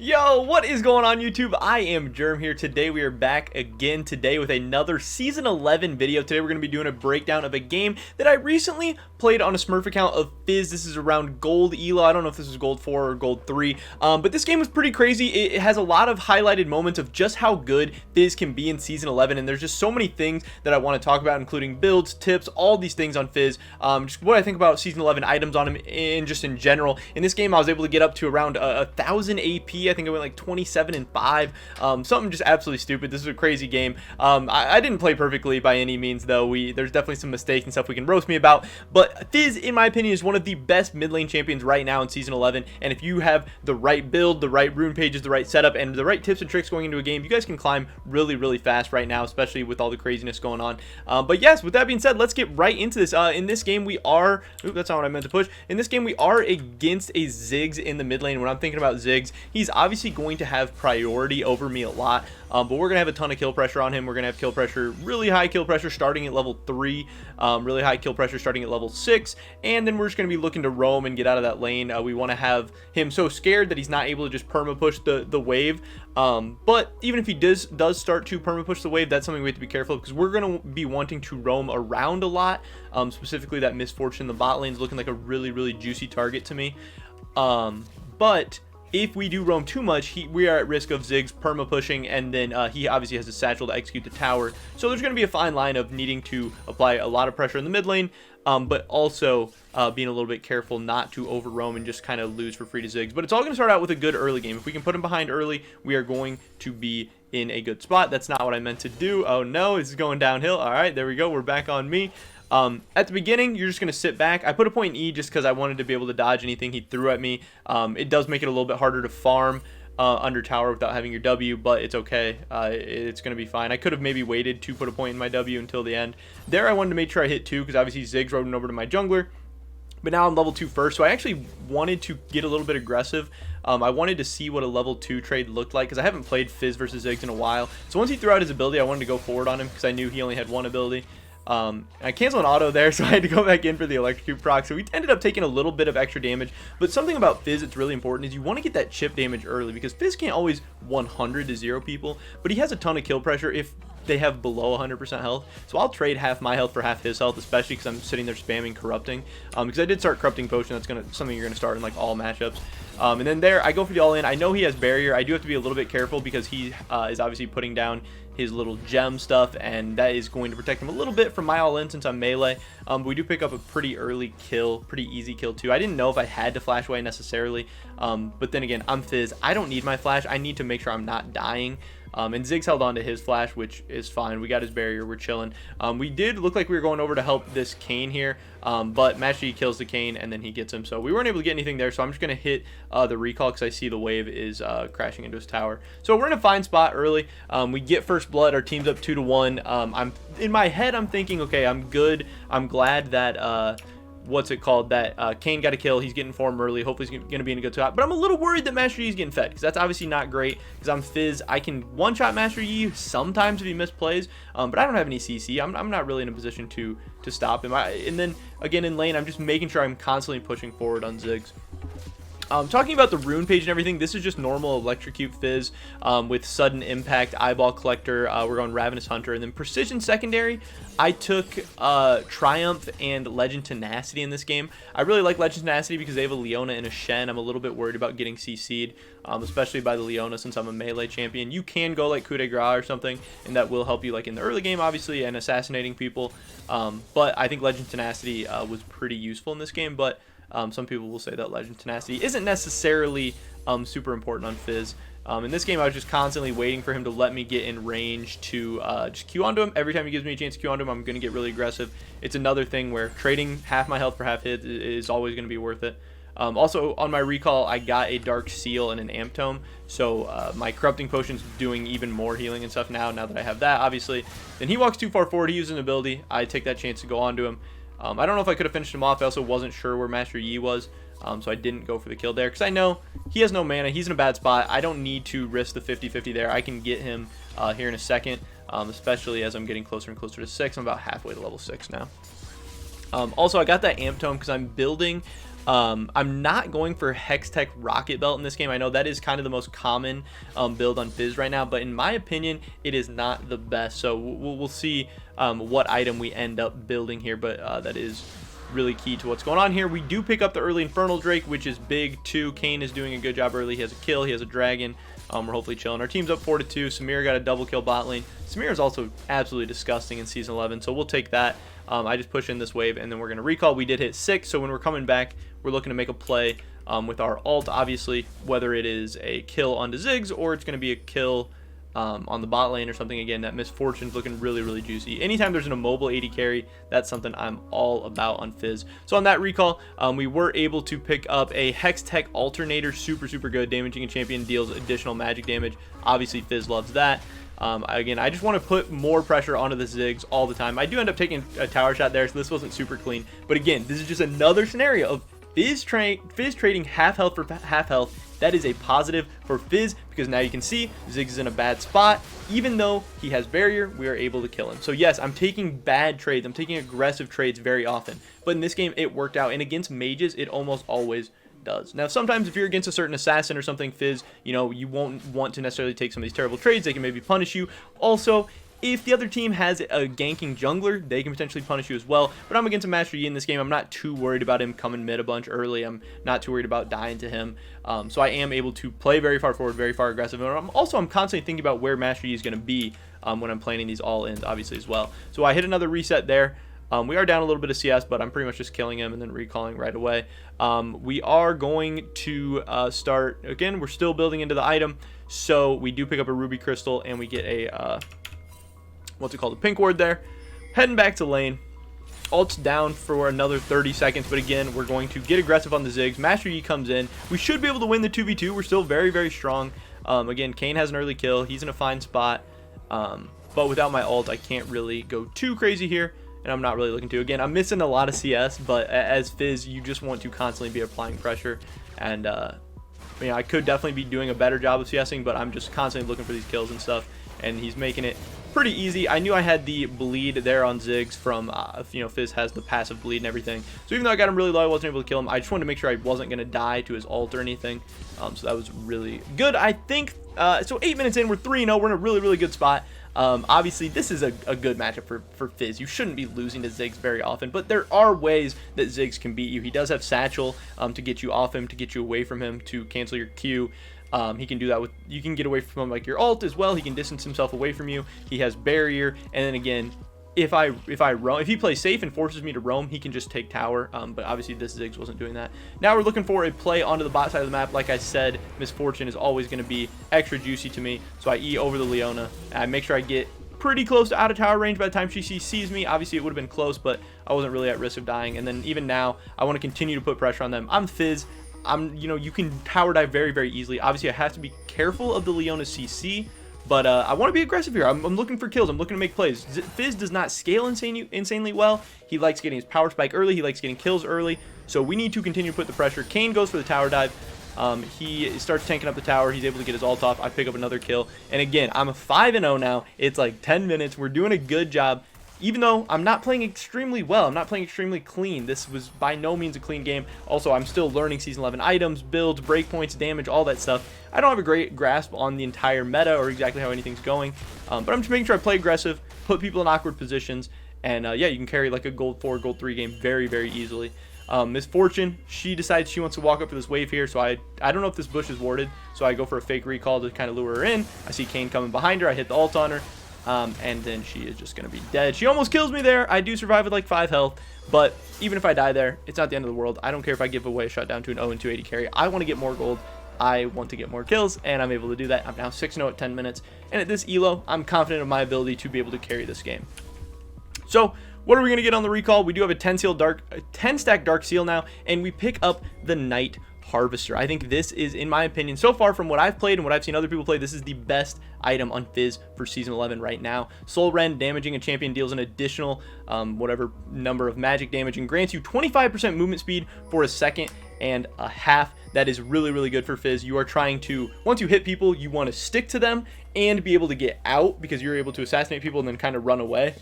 Yo, what is going on YouTube? I am Germ here. Today we are back again today with another Season 11 video. Today we're going to be doing a breakdown of a game that I recently played on a Smurf account of Fizz. This is around Gold Elo. I don't know if this is Gold 4 or Gold 3, but this game was pretty crazy. It has a lot of highlighted moments of just how good Fizz can be in Season 11, and there's just so many things that I want to talk about, including builds, tips, all these things on Fizz, just what I think about Season 11 items on him and just in general. In this game I was able to get up to around 1,000 AP. I think I went like 27 and 5, something just absolutely stupid. This is a crazy game. I didn't play perfectly by any means though. There's definitely some mistakes and stuff we can roast me about, but Fizz in my opinion is one of the best mid lane champions right now in Season 11, and if you have the right build, the right rune pages, the right setup, and the right tips and tricks going into a game, you guys can climb really fast right now, especially with all the craziness going on. But yes, with that being said, let's get right into this. In this game we are, that's not what I meant to push. In this game we are against a Ziggs in the mid lane. When I'm thinking about Ziggs, he's obviously going to have priority over me a lot, but we're gonna have a ton of kill pressure on him. We're gonna have kill pressure, really high kill pressure starting at level 3, really high kill pressure starting at level 6, and then we're just gonna be looking to roam and get out of that lane. We want to have him so scared that he's not able to just perma push the wave, but even if he does start to perma push the wave, that's something we have to be careful of, because we're gonna be wanting to roam around a lot. Specifically that Misfortune, the bot lane, is looking like a really juicy target to me, but if we do roam too much, we are at risk of Ziggs perma pushing, and then he obviously has a satchel to execute the tower. So there's going to be a fine line of needing to apply a lot of pressure in the mid lane, but also being a little bit careful not to over roam and just kind of lose for free to Ziggs. But it's all going to start out with a good early game. If we can put him behind early, we are going to be in a good spot. That's not what I meant to do. Oh no, it's going downhill. All right, there we go. We're back on me. At the beginning, you're just going to sit back. I put a point in E just because I wanted to be able to dodge anything he threw at me. It does make it a little bit harder to farm under tower without having your W, but it's okay. It's going to be fine. I could have maybe waited to put a point in my W until the end. There, I wanted to make sure I hit 2 because obviously Ziggs rode over to my jungler. But now I'm level 2 first, so I actually wanted to get a little bit aggressive. I wanted to see what a level 2 trade looked like because I haven't played Fizz versus Ziggs in a while. So once he threw out his ability, I wanted to go forward on him because I knew he only had one ability. I canceled an auto there, so I had to go back in for the electrocute proc, so we ended up taking a little bit of extra damage. But something about Fizz that's really important is you want to get that chip damage early, because Fizz can't always 100 to 0 people, but he has a ton of kill pressure if they have below 100% health. So I'll trade half my health for half his health, especially because I'm sitting there spamming corrupting, because I did start corrupting potion. That's something you're gonna start in like all matchups. And then there I go for the all in. I know he has barrier. I do have to be a little bit careful because he is obviously putting down his little gem stuff, and that is going to protect him a little bit from my all in since I'm melee. But we do pick up a pretty early kill, pretty easy kill too. I didn't know if I had to flash away necessarily, but then again, I'm Fizz. I don't need my flash. I need to make sure I'm not dying. And Ziggs held on to his flash, which is fine. We got his barrier. We're chilling. We did look like we were going over to help this Kayn here, but Master Yi kills the Kayn, and then he gets him. So we weren't able to get anything there, so I'm just going to hit the recall because I see the wave is crashing into his tower. So we're in a fine spot early. We get first blood. Our team's up 2-1. I'm in my head, I'm thinking, okay, I'm good. I'm glad that that Kayn got a kill. He's getting form early. Hopefully he's going to be in a good spot. But I'm a little worried that Master Yi is getting fed, because that's obviously not great, because I'm Fizz. I can one-shot Master Yi sometimes if he misplays, but I don't have any CC. I'm not really in a position to stop him. And then, again, in lane, I'm just making sure I'm constantly pushing forward on Ziggs. Talking about the rune page and everything, this is just normal electrocute Fizz with sudden impact, eyeball collector. We're going Ravenous Hunter, and then precision secondary. I took Triumph and Legend Tenacity in this game. I really like Legend Tenacity because they have a Leona and a Shen. I'm a little bit worried about getting CC'd, especially by the Leona since I'm a melee champion. You can go like coup de grace or something, and that will help you like in the early game, obviously, and assassinating people. But I think Legend Tenacity was pretty useful in this game, but some people will say that Legend Tenacity isn't necessarily super important on Fizz. In this game, I was just constantly waiting for him to let me get in range to just Q onto him. Every time he gives me a chance to Q onto him, I'm going to get really aggressive. It's another thing where trading half my health for half hit is always going to be worth it. Also, on my recall, I got a Dark Seal and an Amp Tome, so my Corrupting Potion's doing even more healing and stuff now that I have that, obviously. Then he walks too far forward. He uses an ability. I take that chance to go onto him. I don't know if I could have finished him off. I also wasn't sure where Master Yi was, so I didn't go for the kill there because I know he has no mana. He's in a bad spot. I don't need to risk the 50-50 there. I can get him here in a second, especially as I'm getting closer and closer to 6. I'm about halfway to level 6 now. Also, I got that Amp Tome because I'm building I'm not going for Hextech Rocket Belt in this game. I know that is kind of the most common build on Fizz right now, but in my opinion, it is not the best. So we'll see what item we end up building here, but that is really key to what's going on here. We do pick up the early Infernal Drake, which is big too. Kane is doing a good job early. He has a kill. He has a dragon. We're hopefully chilling. Our team's up 4-2. Samir got a double kill bot lane. Samir is also absolutely disgusting in Season 11, so we'll take that. I just push in this wave, and then we're going to recall. We did hit 6, so when we're coming back, we're looking to make a play with our ult, obviously, whether it is a kill onto Ziggs or it's going to be a kill on the bot lane or something. Again, that Miss Fortune's looking really, really juicy. Anytime there's an immobile AD carry, that's something I'm all about on Fizz. So on that recall, we were able to pick up a Hextech Alternator. Super, super good. Damaging a champion deals additional magic damage. Obviously, Fizz loves that. Again, I just want to put more pressure onto the Ziggs all the time. I do end up taking a tower shot there, so this wasn't super clean. But again, this is just another scenario of Fizz trading half health for half health. That is a positive for Fizz, because now you can see Ziggs is in a bad spot. Even though he has barrier, we are able to kill him. So yes, I'm taking bad trades. I'm taking aggressive trades very often. But in this game, it worked out. And against mages, it almost always does. Now, sometimes if you're against a certain assassin or something, Fizz, you know, you won't want to necessarily take some of these terrible trades. They can maybe punish you. Also, if the other team has a ganking jungler, they can potentially punish you as well. But I'm against a Master Yi in this game. I'm not too worried about him coming mid a bunch early. I'm not too worried about dying to him. So I am able to play very far forward, very far aggressive. And I'm constantly thinking about where Master Yi is going to be when I'm planning these all-ins, obviously, as well. So I hit another reset there. We are down a little bit of CS, but I'm pretty much just killing him and then recalling right away. We are going to start, again, we're still building into the item. So we do pick up a Ruby Crystal, and we get a, what's it called, a pink ward there. Heading back to lane. Ult's down for another 30 seconds, but again, we're going to get aggressive on the Ziggs. Master Yi comes in. We should be able to win the 2v2. We're still very, very strong. Again, Kane has an early kill. He's in a fine spot. But without my ult, I can't really go too crazy here. And I'm not really looking to. Again, I'm missing a lot of CS, but as Fizz, you just want to constantly be applying pressure. And, you know, I could definitely be doing a better job of CSing, but I'm just constantly looking for these kills and stuff. And he's making it pretty easy. I knew I had the bleed there on Ziggs from, you know, Fizz has the passive bleed and everything. So even though I got him really low, I wasn't able to kill him. I just wanted to make sure I wasn't going to die to his ult or anything. So that was really good, I think. So 8 minutes in, we're 3-0. We're in a really, really good spot. Obviously, this is a good matchup for Fizz. You shouldn't be losing to Ziggs very often, but there are ways that Ziggs can beat you. He does have Satchel to get you off him, to get you away from him, to cancel your Q. He can do that with, you can get away from him like your ult as well. He can distance himself away from you. He has barrier, and then again, if he plays safe and forces me to roam, he can just take tower. But obviously this Ziggs wasn't doing that. Now we're looking for a play onto the bot side of the map. Like I said, Miss Fortune is always going to be extra juicy to me. So I E over the Leona. I make sure I get pretty close to out of tower range by the time she sees me. Obviously it would have been close, but I wasn't really at risk of dying. And then even now, I want to continue to put pressure on them. I'm Fizz. You know, you can tower dive very, very easily. Obviously I have to be careful of the Leona CC. But I want to be aggressive here. I'm looking for kills. I'm looking to make plays. Fizz does not scale insanely well. He likes getting his power spike early. He likes getting kills early. So we need to continue to put the pressure. Kane goes for the tower dive. He starts tanking up the tower. He's able to get his ult off. I pick up another kill. And again, I'm a 5-0 now. It's like 10 minutes. We're doing a good job. Even though I'm not playing extremely well, I'm not playing extremely clean. This was by no means a clean game. Also, I'm still learning Season 11 items, builds, breakpoints, damage, all that stuff. I don't have a great grasp on the entire meta or exactly how anything's going. But I'm just making sure I play aggressive, put people in awkward positions, and yeah, you can carry like a gold 4, gold 3 game very, very easily. Miss Fortune, she decides she wants to walk up to this wave here, so I don't know if this bush is warded, so I go for a fake recall to kind of lure her in. I see Kane coming behind her. I hit the ult on her. And then she is just going to be dead. She almost kills me there. I do survive with like 5 health, but even if I die there, it's not the end of the world. I don't care if I give away a shutdown to an 0-2 AD carry. I want to get more gold. I want to get more kills, and I'm able to do that. I'm now 6-0 at 10 minutes, and at this elo, I'm confident of my ability to be able to carry this game. So what are we going to get on the recall? We do have a 10 stack dark seal now, and we pick up the Night Harvester. I think this is, in my opinion, so far from what I've played and what I've seen other people play, this is the best item on Fizz for Season 11 right now. Soul Rend, damaging a champion, deals an additional whatever number of magic damage and grants you 25% movement speed for a second and a half. That is really, really good for Fizz. You are trying to, once you hit people, you want to stick to them and be able to get out because you're able to assassinate people and then kind of run away.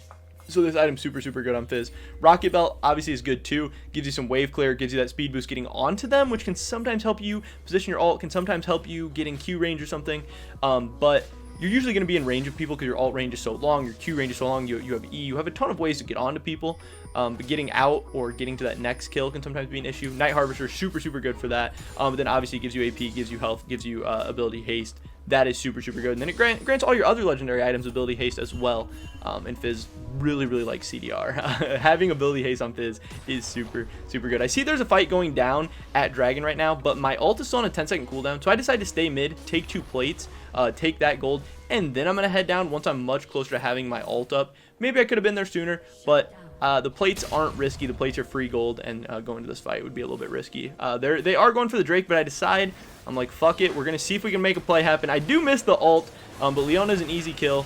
So this item's super, super good on Fizz. Rocket Belt obviously is good too. Gives you some wave clear, gives you that speed boost getting onto them, which can sometimes help you position your ult, can sometimes help you get in Q range or something. But you're usually going to be in range of people because your ult range is so long, your Q range is so long, you have E, you have a ton of ways to get onto people. But getting out or getting to that next kill can sometimes be an issue. Night Harvester is super, super good for that. But then obviously it gives you AP, gives you health, gives you ability haste. That is super, super good. And then it grants all your other legendary items ability haste as well. And Fizz really, really likes CDR. Having ability haste on Fizz is super, super good. I see there's a fight going down at Dragon right now, but my ult is still on a 10-second cooldown. So I decided to stay mid, take 2 plates, take that gold, and then I'm going to head down once I'm much closer to having my ult up. Maybe I could have been there sooner, but the plates aren't risky. The plates are free gold, and going to this fight would be a little bit risky. They are going for the Drake, but I decide, I'm like, fuck it. We're going to see if we can make a play happen. I do miss the ult, but Leona is an easy kill,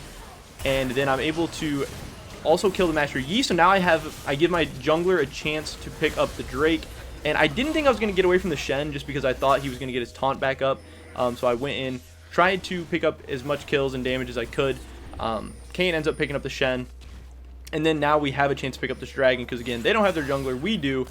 and then I'm able to also kill the Master Yi. So now I give my jungler a chance to pick up the Drake, and I didn't think I was going to get away from the Shen just because I thought he was going to get his taunt back up. So I went in, tried to pick up as much kills and damage as I could. Kayn ends up picking up the Shen. And then now we have a chance to pick up this Dragon because, again, they don't have their jungler. We do.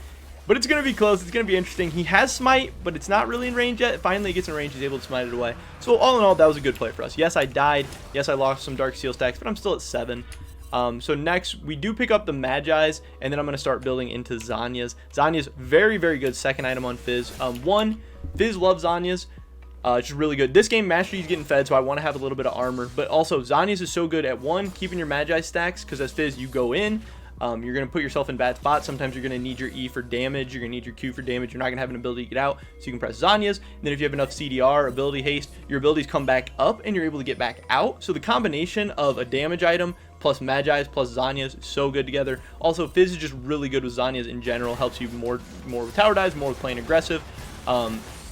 But it's going to be close. It's going to be interesting. He has Smite, but it's not really in range yet. Finally, he gets in range. He's able to smite it away. So, all in all, that was a good play for us. Yes, I died. Yes, I lost some Dark Seal stacks, but I'm still at 7. So, next, we do pick up the Magi's, and then I'm going to start building into Zhonya's. Zhonya's very, very good second item on Fizz. Fizz loves Zhonya's. It's just really good. This game, Master Yi's getting fed, so I want to have a little bit of armor. But also, Zhonya's is so good at, 1, keeping your Magi stacks, because as Fizz, you go in. You're going to put yourself in bad spots. Sometimes you're going to need your E for damage. You're going to need your Q for damage. You're not going to have an ability to get out, so you can press Zhonya's. And then if you have enough CDR, ability haste, your abilities come back up, and you're able to get back out. So the combination of a damage item plus Magi's plus Zhonya's is so good together. Also, Fizz is just really good with Zhonya's in general. Helps you more with tower dives, more with playing aggressive.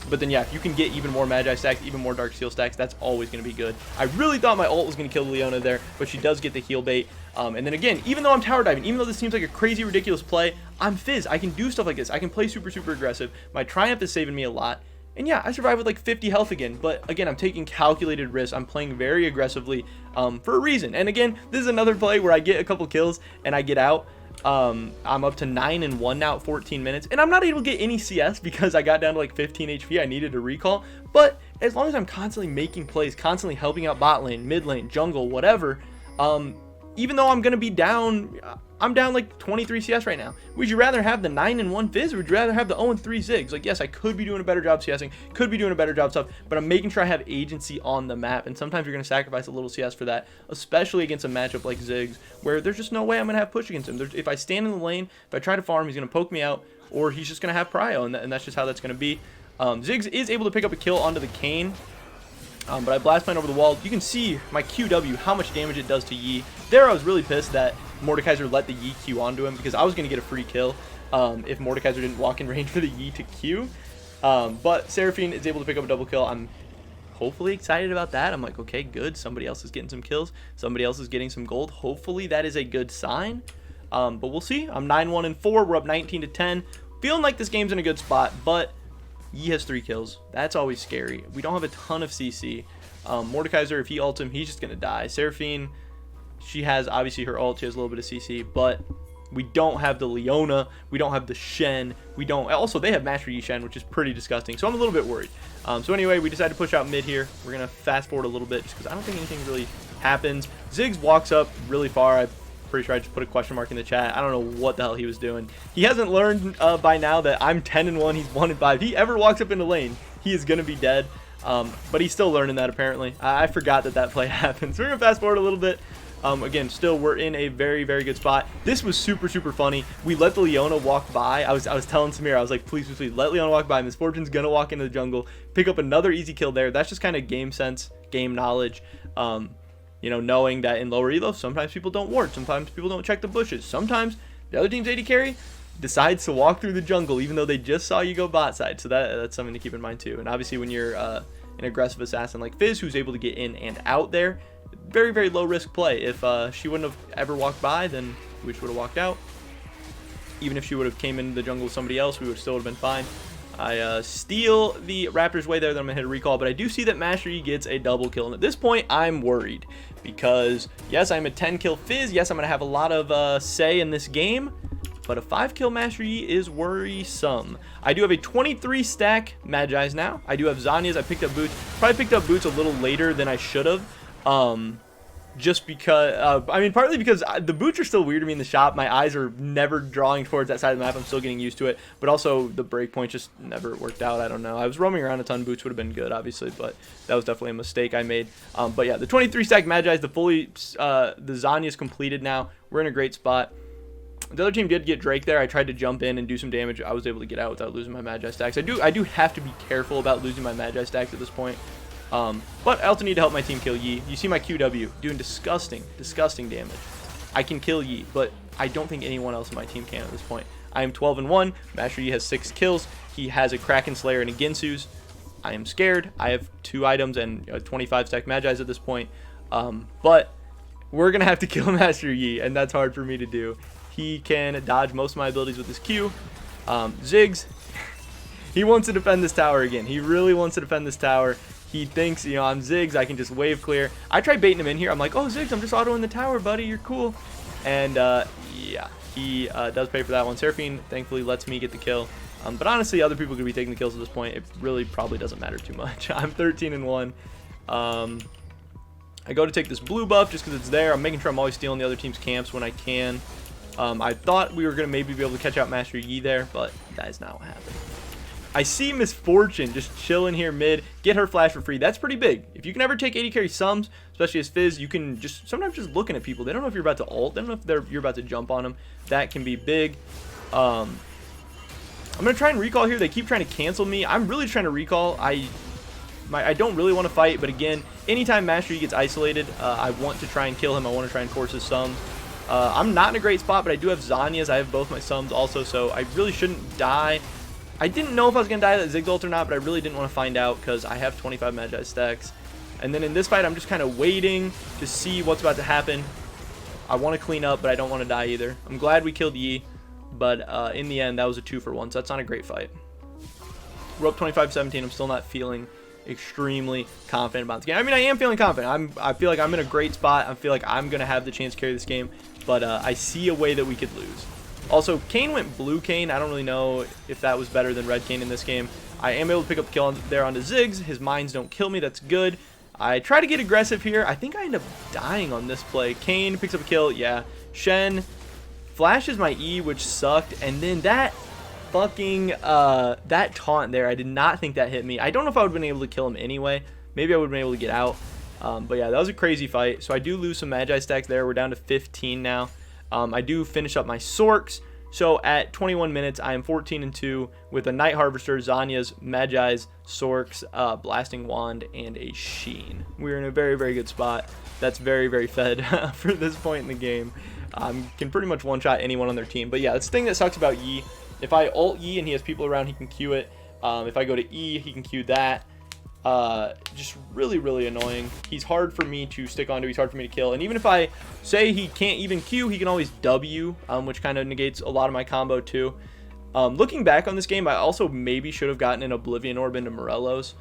But then, yeah, if you can get even more Magi stacks, even more Dark Seal stacks, that's always going to be good. I really thought my ult was going to kill Leona there, but she does get the heal bait. And then again, even though I'm tower diving, even though this seems like a crazy, ridiculous play, I'm Fizz. I can do stuff like this. I can play super, super aggressive. My Triumph is saving me a lot. And yeah, I survived with like 50 health again. But again, I'm taking calculated risks. I'm playing very aggressively for a reason. And again, this is another play where I get a couple kills and I get out. I'm up to 9-1 now at 14 minutes, and I'm not able to get any CS because I got down to like 15 HP. I needed a recall, but as long as I'm constantly making plays, constantly helping out bot lane, mid lane, jungle, whatever, even though I'm gonna be down, I'm down like 23 CS right now. Would you rather have the 9-1 Fizz, or would you rather have the 0-3 Ziggs? Like, yes, I could be doing a better job CSing, could be doing a better job stuff, but I'm making sure I have agency on the map, and sometimes you're going to sacrifice a little CS for that, especially against a matchup like Ziggs, where there's just no way I'm going to have push against him. If I stand in the lane, if I try to farm, he's going to poke me out, or he's just going to have prio, and that's just how that's going to be. Ziggs is able to pick up a kill onto the Kayn, but I blast plant over the wall. You can see my QW, how much damage it does to Yi. There, I was really pissed that Mordekaiser let the Yi Q onto him because I was going to get a free kill if Mordekaiser didn't walk in range for the Yi to Q. But Seraphine is able to pick up a double kill. I'm hopefully excited about that. I'm like, okay, good. Somebody else is getting some kills. Somebody else is getting some gold. Hopefully that is a good sign. But we'll see. I'm 9-1-4. We're up 19-10. Feeling like this game's in a good spot, but Yi has 3 kills. That's always scary. We don't have a ton of CC. Mordekaiser, if he ults him, he's just going to die. Seraphine, she has obviously her ult. She has a little bit of CC, but we don't have the Leona. We don't have the Shen. We don't. Also, they have Master Yi Shen, which is pretty disgusting. So I'm a little bit worried. So anyway, we decided to push out mid here. We're going to fast forward a little bit just because I don't think anything really happens. Ziggs walks up really far. I'm pretty sure I just put a question mark in the chat. I don't know what the hell he was doing. He hasn't learned by now that I'm 10-1. He's 1-5. If he ever walks up in the lane, he is going to be dead. But he's still learning that apparently. I forgot that play happened. So we're going to fast forward a little bit. Again, still we're in a very, very good spot. This was super, super funny. We let the Leona walk by. I was telling Samir, I was like, please, please, please, let Leona walk by. Miss Fortune's gonna walk into the jungle, pick up another easy kill there. That's just kind of game sense, game knowledge. You know, knowing that in lower elo, sometimes people don't ward, sometimes people don't check the bushes, sometimes the other team's AD carry decides to walk through the jungle even though they just saw you go bot side. So that's something to keep in mind too. And obviously when you're an aggressive assassin like Fizz, who's able to get in and out there, very, very low risk play. If she wouldn't have ever walked by, then we just would have walked out. Even if she would have came into the jungle with somebody else, we would still have been fine. I steal the Raptors way there, then I'm going to hit a recall, but I do see that Master Yi gets a double kill, and at this point, I'm worried, because, yes, I'm a 10-kill Fizz, yes, I'm going to have a lot of say in this game, but a 5-kill Master Yi is worrisome. I do have a 23-stack Magi's now. I do have Zhonya's. I picked up Boots. Probably picked up Boots a little later than I should have. Just because, I mean, partly because the boots are still weird to me in the shop. My eyes are never drawing towards that side of the map. I'm still getting used to it. But also, the breakpoint just never worked out. I don't know. I was roaming around a ton. Boots would have been good, obviously, but that was definitely a mistake I made. But yeah, the 23-stack Magi's, the Zhonya's completed now. We're in a great spot. The other team did get Drake there. I tried to jump in and do some damage. I was able to get out without losing my Magi stacks. I do have to be careful about losing my Magi stacks at this point. But I also need to help my team kill Yi. You see my QW doing disgusting damage. I can kill Yi, but I don't think anyone else in my team can at this point. I am 12-1. Master Yi has 6 kills. He has a Kraken Slayer and a Ginsu's. I am scared. I have 2 items and 25-stack Magi's at this point. But we're going to have to kill Master Yi, and that's hard for me to do. He can dodge most of my abilities with his Q. Ziggs, he wants to defend this tower again. He really wants to defend this tower. He thinks, you know, I'm Ziggs, I can just wave clear. I tried baiting him in here. I'm like, oh, Ziggs, I'm just autoing the tower, buddy. You're cool. And, yeah, he does pay for that one. Seraphine, thankfully, lets me get the kill. But honestly, other people could be taking the kills at this point. It really probably doesn't matter too much. I'm 13-1. I go to take this blue buff just because it's there. I'm making sure I'm always stealing the other team's camps when I can. I thought we were going to maybe be able to catch out Master Yi there, but that is not what happened. I see Miss Fortune just chilling here mid. Get her flash for free. That's pretty big. If you can ever take 80 carry sums, especially as Fizz, you can just sometimes just looking at people. They don't know if you're about to ult. They don't know if you're about to jump on them. That can be big. I'm going to try and recall here. They keep trying to cancel me. I'm really trying to recall. I don't really want to fight, but again, anytime Master Yi gets isolated, I want to try and kill him. I want to try and force his sums. I'm not in a great spot, but I do have Zhonya's. I have both my sums also, so I really shouldn't die. I didn't know if I was going to die at Ziggs ult or not, but I really didn't want to find out because I have 25 Magi stacks. And then in this fight, I'm just kind of waiting to see what's about to happen. I want to clean up, but I don't want to die either. I'm glad we killed Yi, but in the end, that was a 2-for-1, so that's not a great fight. We're up 25-17. I'm still not feeling extremely confident about this game. I mean, I am feeling confident. I feel like I'm in a great spot. I feel like I'm going to have the chance to carry this game, but I see a way that we could lose. Also, Kayn went blue Kayn. I don't really know if that was better than red Kayn in this game. I am able to pick up the kill there onto Ziggs. His mines don't kill me. That's good. I try to get aggressive here. I think I end up dying on this play. Kayn picks up a kill. Yeah. Shen flashes my E, which sucked. And then that fucking, that taunt there, I did not think that hit me. I don't know if I would have been able to kill him anyway. Maybe I would have been able to get out. But yeah, that was a crazy fight. So I do lose some Magi stacks there. We're down to 15 now. I do finish up my Sorks. So at 21 minutes, I am 14-2 with a Night Harvester, Zhonya's, Magi's, Sorks, Blasting Wand, and a Sheen. We're in a very, very good spot. That's very, very fed for this point in the game. Can pretty much one-shot anyone on their team. But yeah, that's the thing that sucks about Yi. If I ult Yi and he has people around, he can Q it. If I go to E, he can Q that. Just really, really annoying. He's hard for me to stick onto. He's hard for me to kill. And even if I say he can't even Q, he can always W, which kind of negates a lot of my combo too. Looking back on this game, I also maybe should have gotten an Oblivion Orb into Morello's,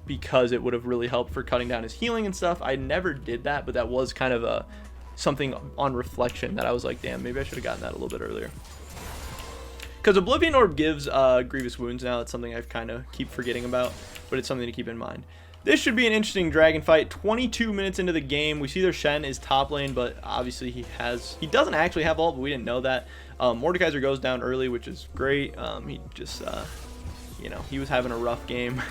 because it would have really helped for cutting down his healing and stuff. I never did that, but that was kind of something on reflection that I was like, damn, maybe I should have gotten that a little bit earlier. Because Oblivion Orb gives Grievous Wounds now. That's something I kind of keep forgetting about, but it's something to keep in mind. This should be an interesting dragon fight. 22 minutes into the game. We see their Shen is top lane, but obviously he doesn't actually have ult, but we didn't know that. Mordekaiser goes down early, which is great. He just, you know, he was having a rough game.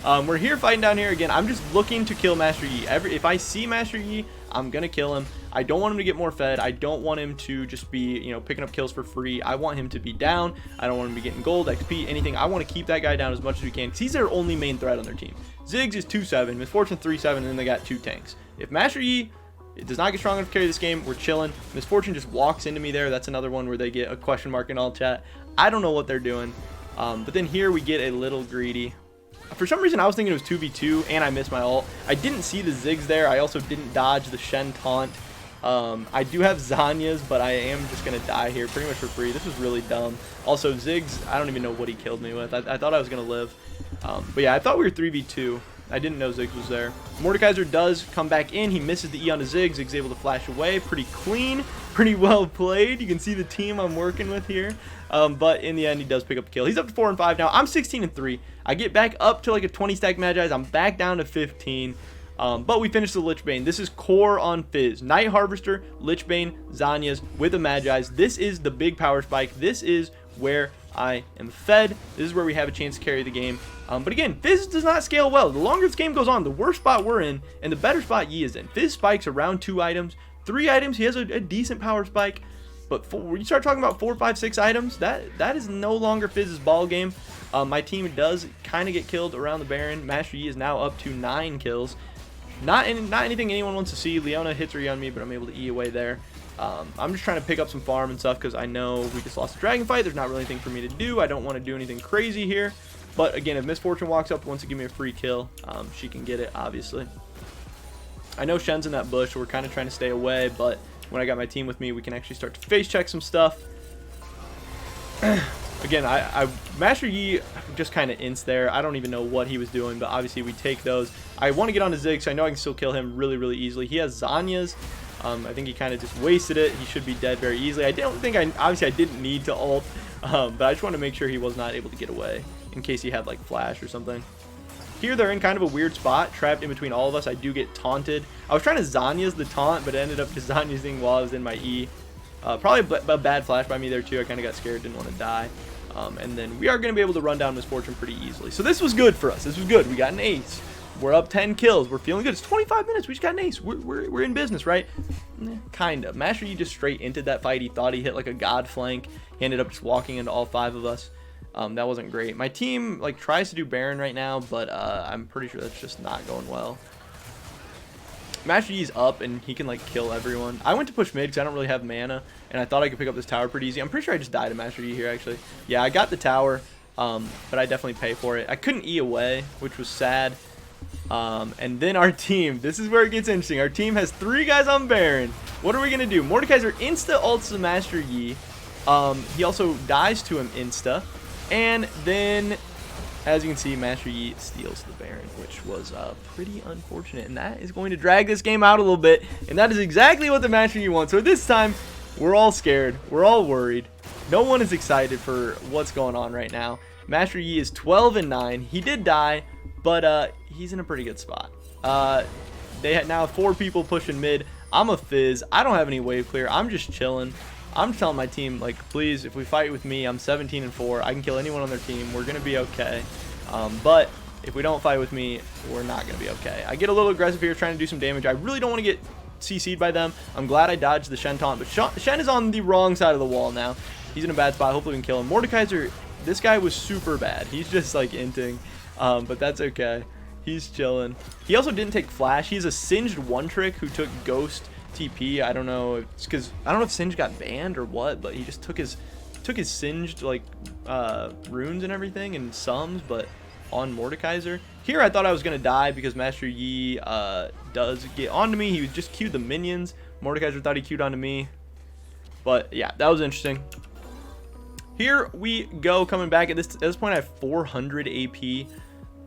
We're here fighting down here again. I'm just looking to kill Master Yi. If I see Master Yi, I'm going to kill him. I don't want him to get more fed. I don't want him to just be, you know, picking up kills for free. I want him to be down. I don't want him to be getting gold, XP, anything. I want to keep that guy down as much as we can because he's their only main threat on their team. Ziggs is 2-7, Miss Fortune 3-7, and then they got 2 tanks. If Master Yi does not get strong enough to carry this game, we're chilling. Miss Fortune just walks into me there. That's another one where they get a question mark in all chat. I don't know what they're doing. But then here we get a little greedy. For some reason, I was thinking it was 2v2, and I missed my ult. I didn't see the Ziggs there. I also didn't dodge the Shen taunt. I do have Zanya's, but I am just going to die here pretty much for free. This was really dumb. Also, Ziggs, I don't even know what he killed me with. I thought I was going to live. But yeah, I thought we were 3v2. I didn't know Ziggs was there. Mordekaiser does come back in. He misses the E on a Ziggs. Ziggs able to flash away. Pretty clean. Pretty well played. You can see the team I'm working with here. But in the end, he does pick up the kill. He's up to 4 and 5 now. I'm 16 and 3. I get back up to like a 20 stack Magi's. I'm back down to 15. But we finished the Lich Bane. This is core on Fizz. Night Harvester, Lich Bane, Zanya's with the Magi's. This is the big power spike. This is where I am fed. This is where we have a chance to carry the game. But again, Fizz does not scale well. The longer this game goes on, the worse spot we're in, and the better spot Yi is in. Fizz spikes around 2 items. 3 items, he has a decent power spike. But when you start talking about 4, 5, 6 items, that is no longer Fizz's ball game. My team does kind of get killed around the Baron. Master Yi is now up to 9 kills. Not anything anyone wants to see. Leona hits her on me, but I'm able to E away there. I'm just trying to pick up some farm and stuff because I know we just lost a dragon fight. There's not really anything for me to do. I don't want to do anything crazy here. But again, if Miss Fortune walks up and wants to give me a free kill, she can get it, obviously. I know Shen's in that bush, so we're kind of trying to stay away, but when I got my team with me, we can actually start to face check some stuff. Again, Master Yi just kind of ints there. I don't even know what he was doing, but obviously we take those. I want to get on to Ziggs, so I know I can still kill him really, really easily. He has Zanya's. I think he kind of just wasted it. He should be dead very easily. I don't think obviously I didn't need to ult, but I just want to make sure he was not able to get away in case he had like flash or something. Here they're in kind of a weird spot, trapped in between all of us. I do get taunted. I was trying to Zanya's the taunt, but it ended up just Zanya's-ing while I was in my E. Probably a bad flash by me there too. I kind of got scared, didn't want to die. And then we are going to be able to run down Miss Fortune pretty easily. So this was good for us. This was good. We got an ace. We're up 10 kills. We're feeling good. It's 25 minutes. We just got an ace. We're in business, right? Kind of. Master Yi just straight entered that fight. He thought he hit like a god flank. He ended up just walking into all 5 of us. That wasn't great. My team like tries to do Baron right now, but I'm pretty sure that's just not going well. Master Yi's up and he can like kill everyone. I went to push mid because I don't really have mana, and I thought I could pick up this tower pretty easy. I'm pretty sure I just died to Master Yi here actually. Yeah, I got the tower, but I definitely pay for it. I couldn't E away, which was sad. And then our team, this is where it gets interesting. Our team has 3 guys on Baron. What are we gonna do? Mordekaiser insta ults the Master Yi. He also dies to him insta, and then as you can see, Master Yi steals the Baron, which was pretty unfortunate, and that is going to drag this game out a little bit, and that is exactly what the Master Yi wants. So this time, we're all scared. We're all worried. No one is excited for what's going on right now. Master Yi is 12 and 9. He did die, but he's in a pretty good spot. They now have 4 people pushing mid. I'm a Fizz. I don't have any wave clear. I'm just chilling. I'm telling my team, like, please, if we fight with me, I'm 17 and 4. I can kill anyone on their team. We're going to be okay. But if we don't fight with me, we're not going to be okay. I get a little aggressive here trying to do some damage. I really don't want to get CC'd by them. I'm glad I dodged the Shen taunt, but Shen is on the wrong side of the wall now. He's in a bad spot. Hopefully we can kill him. Mordekaiser, this guy was super bad. He's just, like, inting. But that's okay. He's chilling. He also didn't take flash. He's a singed one trick who took ghost TP. I don't know. It's because I don't know if Singe got banned or what, but he just took his singed like runes and everything and sums, but on Mordekaiser. Here I thought I was gonna die because Master Yi does get onto me. He just queued the minions. Mordekaiser thought he queued onto me, but yeah, that was interesting. Here we go, coming back at this point I have 400 AP.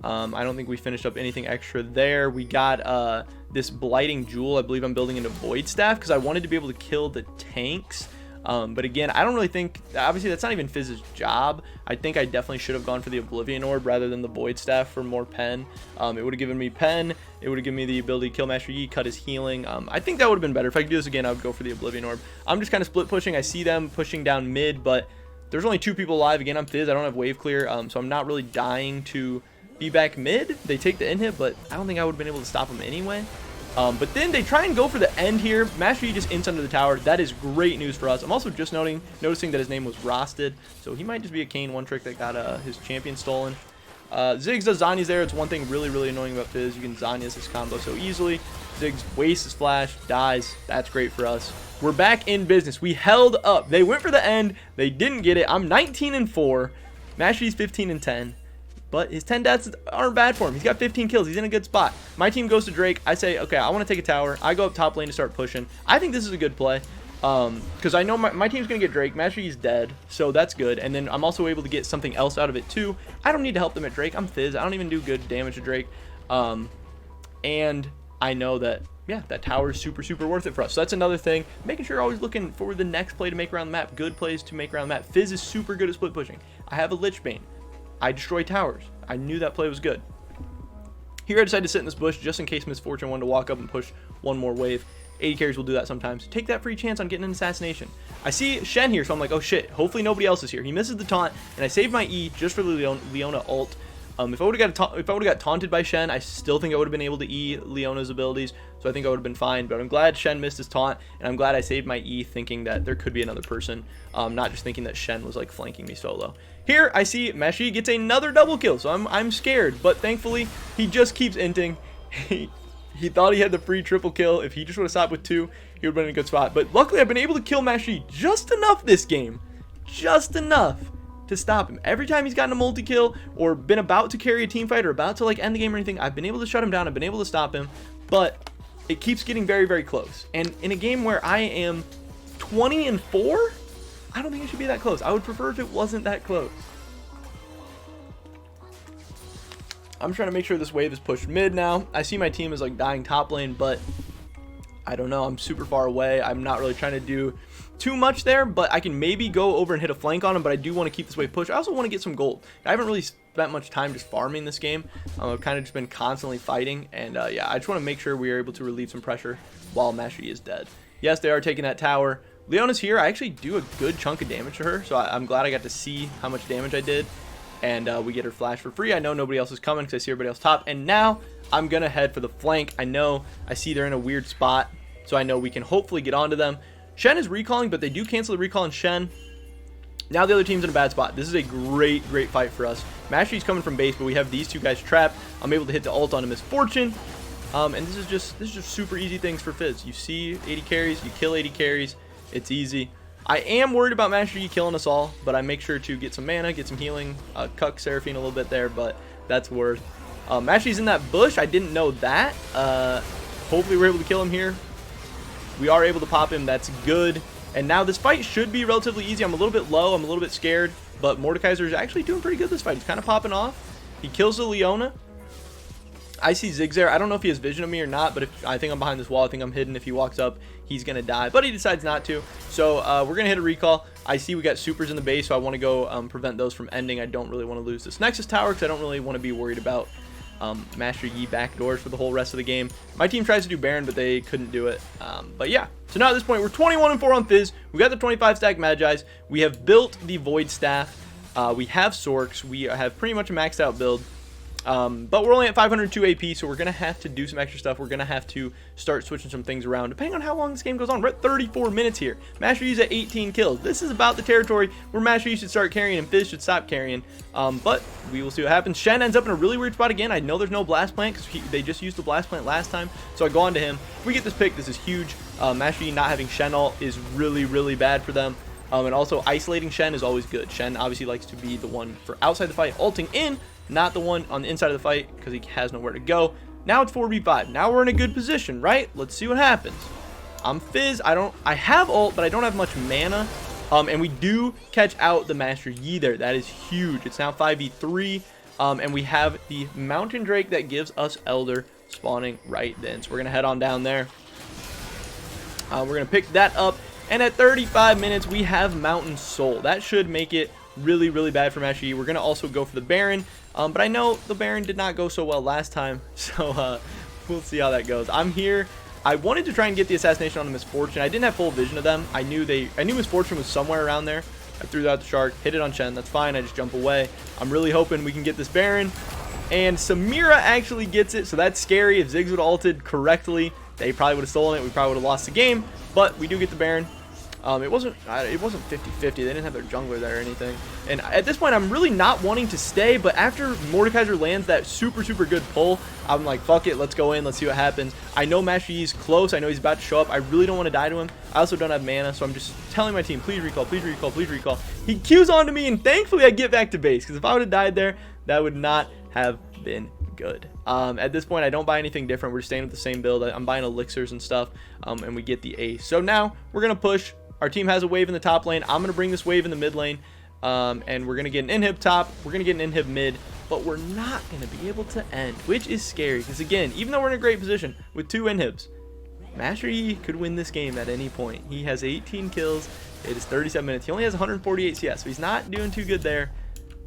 I don't think we finished up anything extra there. We got this blighting jewel. I believe I'm building into void staff because I wanted to be able to kill the tanks. But again, I don't really think, obviously that's not even Fizz's job. I think I definitely should have gone for the Oblivion Orb rather than the void staff for more pen. It would have given me pen. It would have given me the ability to kill Master Yi, cut his healing. I think that would have been better. If I could do this again, I would go for the Oblivion Orb. I'm just kind of split pushing. I see them pushing down mid, but there's only 2 people alive. Again, I'm Fizz. I don't have wave clear, so I'm not really dying to be back mid. They take the inhib, but I don't think I would have been able to stop them anyway. But then they try and go for the end here. Master Yi just ints under the tower. That is great news for us. I'm also just noticing that his name was Rosted, so he might just be a Kayn one trick that got his champion stolen. Ziggs does Zanya's there. It's one thing really, really annoying about Fizz. You can Zanya's this combo so easily. Ziggs wastes his flash, dies. That's great for us. We're back in business. We held up. They went for the end. They didn't get it. I'm 19 and 4. Master Yi's 15 and 10. but his 10 deaths aren't bad for him. He's got 15 kills. He's in a good spot. My team goes to Drake. I say, okay, I want to take a tower. I go up top lane to start pushing. I think this is a good play because I know my team's going to get Drake. Master Yi's dead, so that's good. And then I'm also able to get something else out of it too. I don't need to help them at Drake. I'm Fizz. I don't even do good damage to Drake. And I know that, yeah, that tower is super, super worth it for us. So that's another thing. Making sure you're always looking for the next play to make around the map. Good plays to make around the map. Fizz is super good at split pushing. I have a Lich Bane. I destroy towers. I knew that play was good. Here I decided to sit in this bush just in case Miss Fortune wanted to walk up and push one more wave. 80 carries will do that sometimes. Take that free chance on getting an assassination. I see Shen here, so I'm like, oh shit, hopefully nobody else is here. He misses the taunt, and I saved my E just for the Leona ult. If I would have got taunted by Shen, I still think I would have been able to E Leona's abilities, so I think I would have been fine. But I'm glad Shen missed his taunt, and I'm glad I saved my E thinking that there could be another person, not just thinking that Shen was like flanking me solo. Here I see Master Yi gets another double kill, so I'm scared, but thankfully he just keeps inting. He thought he had the free triple kill. If he just would have stopped with 2, he would have been in a good spot. But luckily I've been able to kill Master Yi just enough this game, just enough to stop him. Every time he's gotten a multi-kill or been about to carry a team fight or about to like end the game or anything, I've been able to shut him down. I've been able to stop him, but it keeps getting very, very close. And in a game where I am 20-4, I don't think it should be that close. I would prefer if it wasn't that close. I'm trying to make sure this wave is pushed mid now. I see my team is like dying top lane, but I don't know. I'm super far away. I'm not really trying to do too much there, but I can maybe go over and hit a flank on him, but I do want to keep this wave pushed. I also want to get some gold. I haven't really spent much time just farming this game. I've kind of just been constantly fighting, and yeah, I just want to make sure we are able to relieve some pressure while Master Yi is dead. Yes, they are taking that tower. Leona's here. I actually do a good chunk of damage to her, so I'm glad I got to see how much damage I did, and we get her flash for free. I know nobody else is coming because I see everybody else top, and now I'm going to head for the flank. I see they're in a weird spot, so I know we can hopefully get onto them. Shen is recalling, but they do cancel the recall on Shen. Now the other team's in a bad spot. This is a great fight for us. Master Yi's coming from base, but we have these two guys trapped. I'm able to hit the ult on Miss Fortune. And this is just super easy things for Fizz. You see 80 carries, you kill 80 carries. It's easy. I am worried about Master Yi killing us all, but I make sure to get some mana, get some healing, cuck Seraphine a little bit there, but that's worth. Master Yi's in that bush. I didn't know that. Hopefully we're able to kill him here. We are able to pop him. That's good. And now this fight should be relatively easy. I'm a little bit low. I'm a little bit scared. But Mordekaiser is actually doing pretty good this fight. He's kind of popping off. He kills the Leona. I see Ziggs there. I don't know if he has vision of me or not, but I think I'm behind this wall. I think I'm hidden. If he walks up, he's going to die. But he decides not to. So we're going to hit a recall. I see we got supers in the base, so I want to go prevent those from ending. I don't really want to lose this Nexus Tower because I don't really want to be worried about Master Yi backdoors for the whole rest of the game. My team tries to do Baron, but they couldn't do it. But yeah, so now at this point, we're 21-4 on Fizz. We got the 25 stack Magi's. We have built the Void Staff. We have Sorks. We have pretty much a maxed out build. But we're only at 502 AP, so we're going to have to do some extra stuff. We're going to have to start switching some things around, depending on how long this game goes on. We're at 34 minutes here. Master Yi's at 18 kills. This is about the territory where Master Yi should start carrying and Fizz should stop carrying. But we will see what happens. Shen ends up in a really weird spot again. I know there's no Blast Plant because they just used the Blast Plant last time, so I go on to him. If we get this pick, this is huge. Master Yi not having Shen ult is really bad for them. And also isolating Shen is always good. Shen obviously likes to be the one for outside the fight, ulting in, not the one on the inside of the fight because he has nowhere to go. Now it's 4v5. Now we're in a good position, right? Let's see what happens. I'm Fizz. I have ult, but I don't have much mana. And we do catch out the Master Yi there. That is huge. It's now 5v3. And we have the Mountain Drake that gives us Elder spawning right then. So we're going to head on down there. We're going to pick that up. And at 35 minutes, we have Mountain Soul. That should make it really bad for Master Yi. We're going to also go for the Baron. But I know the Baron did not go so well last time. So we'll see how that goes. I'm here. I wanted to try and get the assassination on the Miss Fortune. I didn't have full vision of them. I knew Miss Fortune was somewhere around there. I threw out the shark, hit it on Shen. That's fine. I just jump away. I'm really hoping we can get this Baron. And Samira actually gets it. So that's scary. If Ziggs would have ulted correctly, they probably would have stolen it. We probably would have lost the game. But we do get the Baron. It wasn't 50-50. They didn't have their jungler there or anything. And at this point, I'm really not wanting to stay. But after Mordekaiser lands that super good pull, I'm like, fuck it. Let's go in. Let's see what happens. I know Master Yi's close. I know he's about to show up. I really don't want to die to him. I also don't have mana. So I'm just telling my team, please recall, please recall, please recall. He queues onto me. And thankfully, I get back to base. Because if I would have died there, That would not have been good. At this point, I don't buy anything different. We're staying with the same build. I'm buying elixirs and stuff, and we get the ace. So now we're going to push. Our team has a wave in the top lane. I'm going to bring this wave in the mid lane, and we're going to get an inhib top. We're going to get an inhib mid, but we're not going to be able to end, which is scary because, again, even though we're in a great position with 2 inhibs, Master Yi could win this game at any point. He has 18 kills. It is 37 minutes. He only has 148 CS, so he's not doing too good there,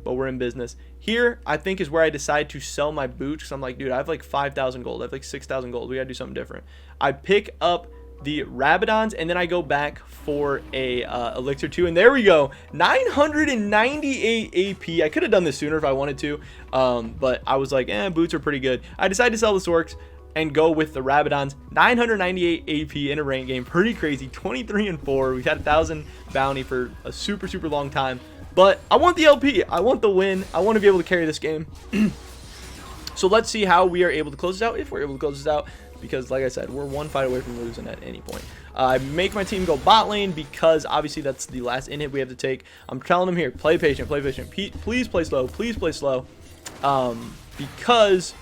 but we're in business. Here, I think, is where I decide to sell my boots because I'm like, dude, I have like 5,000 gold. I have like 6,000 gold. We got to do something different. I pick up the Rabadons, and then I go back for a elixir 2, and there we go. 998 AP. I could have done this sooner if I wanted to, but I was like, boots are pretty good. I decided to sell the Sorks and go with the Rabadons. 998 AP in a ranked game. Pretty crazy. 23-4. We've had 1,000 bounty for a super long time. But I want the LP. I want the win. I want to be able to carry this game. So let's see how we are able to close this out, if we're able to close this out. Because, like I said, we're 1 fight away from losing at any point. I make my team go bot lane because, obviously, that's the last inhib we have to take. I'm telling them here, play patient, play patient. Please play slow. Please play slow. Because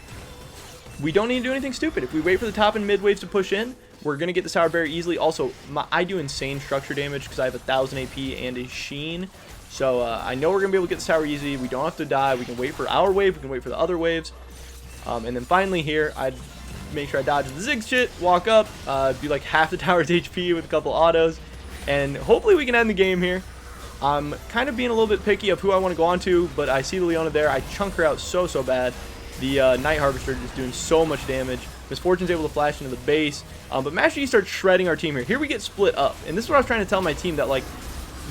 we don't need to do anything stupid. If we wait for the top and mid waves to push in, we're going to get this tower very easily. Also, I do insane structure damage because I have 1,000 AP and a Sheen. So, I know we're going to be able to get this tower easy. We don't have to die. We can wait for our wave. We can wait for the other waves. And then finally here, I'd make sure I dodge the Ziggs shit, walk up, be like half the tower's HP with a couple autos, and hopefully we can end the game here. I'm kind of being a little bit picky of who I want to go on to, but I see the Leona there. I chunk her out so bad. The Night Harvester is doing so much damage. Miss Fortune's able to flash into the base, but Master Yi starts shredding our team here. Here we get split up, and this is what I was trying to tell my team, that like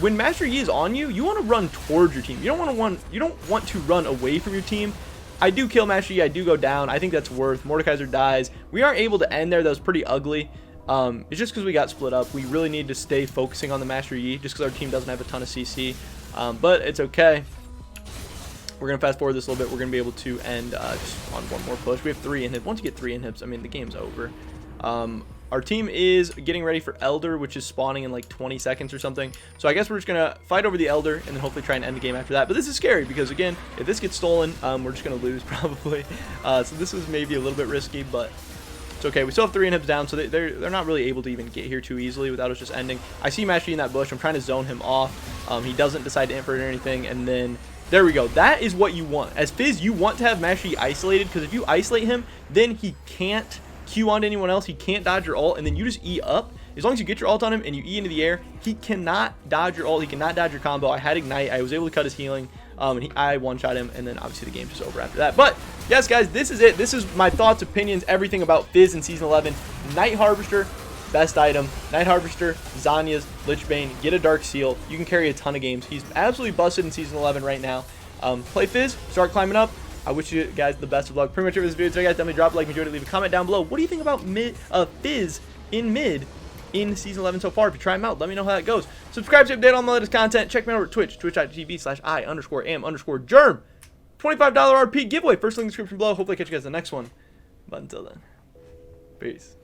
when Master Yi is on you, you want to run towards your team. You don't want to run away from your team. I do kill Master Yi. I do go down. I think that's worth. Mordekaiser dies. We aren't able to end there. That was pretty ugly. It's just because we got split up. We really need to stay focusing on the Master Yi just because our team doesn't have a ton of CC. But it's okay. We're going to fast forward this a little bit. We're going to be able to end just on one more push. We have 3 inhibs. Once you get 3 inhibs, I mean, the game's over. Our team is getting ready for Elder, which is spawning in like 20 seconds or something. So I guess we're just going to fight over the Elder and then hopefully try and end the game after that. But this is scary because, again, if this gets stolen, we're just going to lose probably. So this was maybe a little bit risky, but it's okay. We still have 3 inhibs down, so they're not really able to even get here too easily without us just ending. I see Master Yi in that bush. I'm trying to zone him off. He doesn't decide to invert or anything, and then there we go. That is what you want. As Fizz, you want to have Master Yi isolated, because if you isolate him, then he can't Q onto anyone else. He can't dodge your ult, and then you just E up. As long as you get your ult on him and you E into the air, he cannot dodge your ult. He cannot dodge your combo. I had Ignite. I was able to cut his healing, and I one-shot him, and then obviously the game's just over after that. But yes, guys, this is it. This is my thoughts, opinions, everything about Fizz in Season 11. Night Harvester, best item. Night Harvester, Zhonya's, Lichbane, get a Dark Seal. You can carry a ton of games. He's absolutely busted in Season 11 right now. Play Fizz, start climbing up. I wish you guys the best of luck. Pretty much over this video. So guys, definitely drop a like, enjoy it, leave a comment down below. What do you think about Fizz in mid in Season 11 so far? If you try him out, let me know how that goes. Subscribe to update on the latest content. Check me out over at Twitch, twitch.tv/I_am_Germ. $25 RP giveaway. First link in the description below. Hopefully I catch you guys in the next one. But until then, peace.